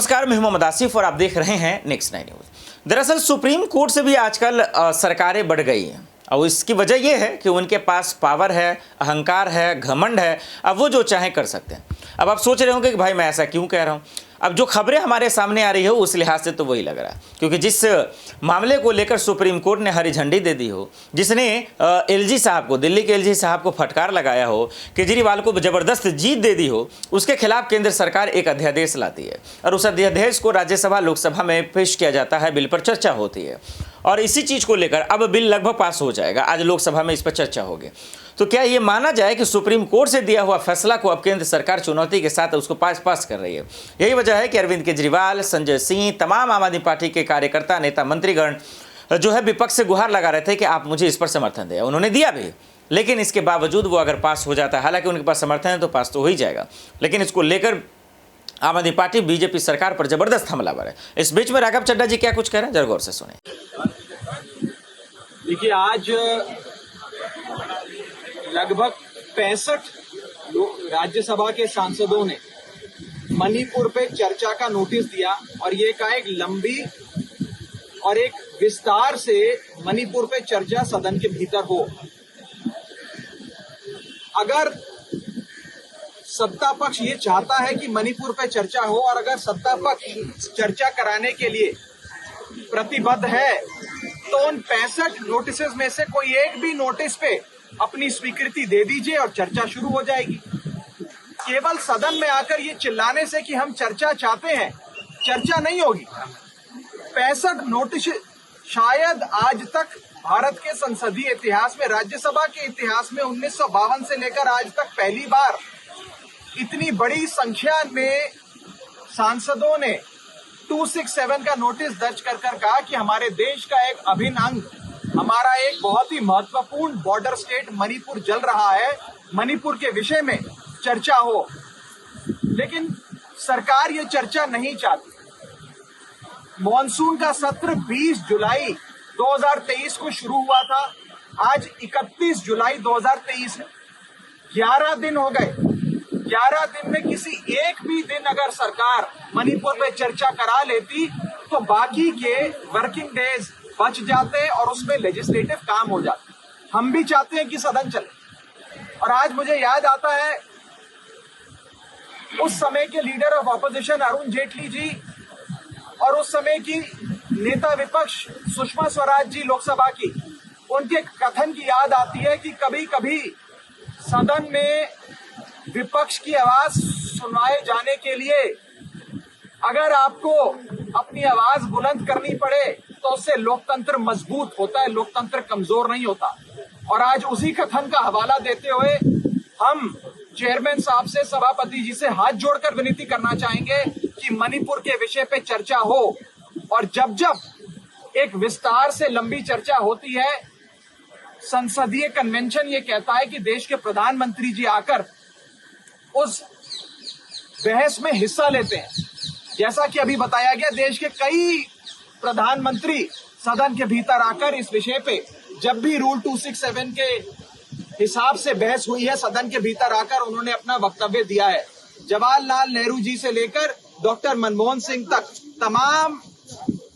नमस्कार, मैं मोहम्मद आसिफ और आप देख रहे हैं नेक्स्ट 9 न्यूज। दरअसल सुप्रीम कोर्ट से भी आजकल सरकारें बढ़ गई हैं और इसकी वजह यह है कि उनके पास पावर है, अहंकार है, घमंड है। अब वो जो चाहे कर सकते हैं। अब आप सोच रहे होंगे कि भाई मैं ऐसा क्यों कह रहा हूँ। अब जो खबरें हमारे सामने आ रही हो उस लिहाज से तो वही लग रहा है, क्योंकि जिस मामले को लेकर सुप्रीम कोर्ट ने हरी झंडी दे दी हो, जिसने एलजी साहब को, दिल्ली के एलजी साहब को फटकार लगाया हो, केजरीवाल को जबरदस्त जीत दे दी हो, उसके खिलाफ केंद्र सरकार एक अध्यादेश लाती है और उस अध्यादेश को राज्यसभा लोकसभा में पेश किया जाता है, बिल पर चर्चा होती है और इसी चीज को लेकर अब बिल लगभग पास हो जाएगा। आज लोकसभा में इस पर चर्चा होगी। तो क्या ये माना जाए कि सुप्रीम कोर्ट से दिया हुआ फैसला को अब केंद्र सरकार चुनौती के साथ उसको पास कर रही है। यही वजह है कि अरविंद केजरीवाल, संजय सिंह, तमाम आम आदमी पार्टी के कार्यकर्ता, नेता, मंत्रीगण जो है विपक्ष से गुहार लगा रहे थे कि आप मुझे इस पर समर्थन दें। उन्होंने दिया भी, लेकिन इसके बावजूद वो अगर पास हो जाता है, हालांकि उनके पास समर्थन है तो पास तो हो ही जाएगा, लेकिन इसको लेकर आम आदमी पार्टी बीजेपी सरकार पर जबरदस्त हमलावर है। इस बीच में राघव चड्ढा जी क्या कुछ कह रहे हैं, जरा गौर से सुने। देखिए, आज लगभग 65 राज्यसभा के सांसदों ने मणिपुर पे चर्चा का नोटिस दिया और ये कहा एक लंबी और एक विस्तार से मणिपुर पे चर्चा सदन के भीतर हो। अगर सत्ता पक्ष ये चाहता है कि मणिपुर पे चर्चा हो और अगर सत्ता पक्ष चर्चा कराने के लिए प्रतिबद्ध है तो उन 65 नोटिसेस में से कोई एक भी नोटिस पे अपनी स्वीकृति दे दीजिए और चर्चा शुरू हो जाएगी। केवल सदन में आकर ये चिल्लाने से कि हम चर्चा चाहते हैं, चर्चा नहीं होगी। 65 नोटिस शायद आज तक भारत के संसदीय इतिहास में, राज्यसभा के इतिहास में 1952 से लेकर आज तक पहली बार इतनी बड़ी संख्या में सांसदों ने 267 का नोटिस दर्ज कर कहा कि हमारे देश का एक अभिन्न अंग, हमारा एक बहुत ही महत्वपूर्ण बॉर्डर स्टेट मणिपुर जल रहा है, मणिपुर के विषय में चर्चा हो। लेकिन सरकार ये चर्चा नहीं चाहती। मॉनसून का सत्र 20 जुलाई 2023 को शुरू हुआ था, आज 31 जुलाई 2023 है। 11 दिन हो गए। 11 दिन में किसी एक भी दिन अगर सरकार मणिपुर में चर्चा करा लेती तो बाकी के वर्किंग डेज बच जाते और उसमें लेजिस्लेटिव काम हो जाते। हम भी चाहते हैं कि सदन चले। और आज मुझे याद आता है उस समय के leader of opposition Arun Jaitley ji और उस समय की नेता विपक्ष सुषमा स्वराज जी लोकसभा की, उनके कथन की याद आती है कि कभी कभी सदन में विपक्ष की आवाज सुनाए जाने के लिए अगर आपको अपनी आवाज बुलंद करनी पड़े तो उससे लोकतंत्र मजबूत होता है, लोकतंत्र कमजोर नहीं होता। और आज उसी कथन का हवाला देते हुए हम चेयरमैन साहब से, सभापति जी से हाथ जोड़कर विनती करना चाहेंगे कि मणिपुर के विषय पे चर्चा हो। और जब जब एक विस्तार से लंबी चर्चा होती है, संसदीय कन्वेंशन ये कहता है कि देश के प्रधानमंत्री जी आकर उस बहस में हिस्सा लेते हैं। जैसा कि अभी बताया गया, देश के कई प्रधानमंत्री सदन के भीतर आकर इस विषय पे जब भी रूल 267 के हिसाब से बहस हुई है, सदन के भीतर आकर उन्होंने अपना वक्तव्य दिया है। जवाहरलाल नेहरू जी से लेकर डॉक्टर मनमोहन सिंह तक तमाम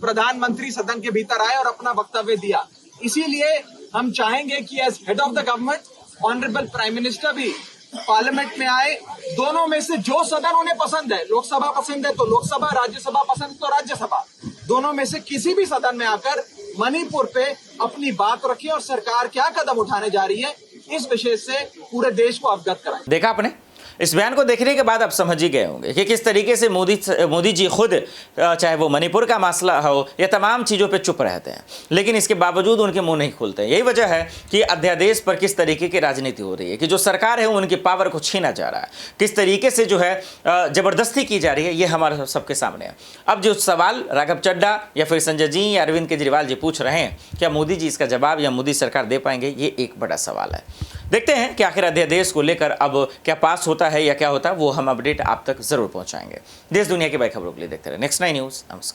प्रधानमंत्री सदन के भीतर आए और अपना वक्तव्य दिया। इसीलिए हम चाहेंगे कि as head of the government honourable prime minister भी पार्लियामेंट में आए। दोनों में से जो सदन उन्हें पसंद है, लोकसभा पसंद है तो लोकसभा, राज्यसभा पसंद है तो राज्यसभा, दोनों में से किसी भी सदन में आकर मणिपुर पे अपनी बात रखिए और सरकार क्या कदम उठाने जा रही है इस विषय से पूरे देश को अवगत कराएं। देखा आपने, इस बयान को देखने के बाद आप समझ ही गए होंगे कि किस तरीके से मोदी जी खुद, चाहे वो मणिपुर का मसला हो या तमाम चीज़ों पे चुप रहते हैं, लेकिन इसके बावजूद उनके मुंह नहीं खुलते हैं। यही वजह है कि अध्यादेश पर किस तरीके की राजनीति हो रही है, कि जो सरकार है उनकी पावर को छीना जा रहा है, किस तरीके से जो है ज़बरदस्ती की जा रही है, ये हमारे सबके सामने है। अब जो सवाल राघव चड्ढा या फिर संजय जी या अरविंद केजरीवाल जी पूछ रहे हैं, क्या मोदी जी इसका जवाब या मोदी सरकार दे पाएंगे, ये एक बड़ा सवाल है। देखते हैं कि आखिर अध्यादेश को लेकर अब क्या पास होता है या क्या होता है, वो हम अपडेट आप तक जरूर पहुंचाएंगे। देश दुनिया की बड़ी खबरों के लिए देखते रहे नेक्स्ट 9 न्यूज़। नमस्कार।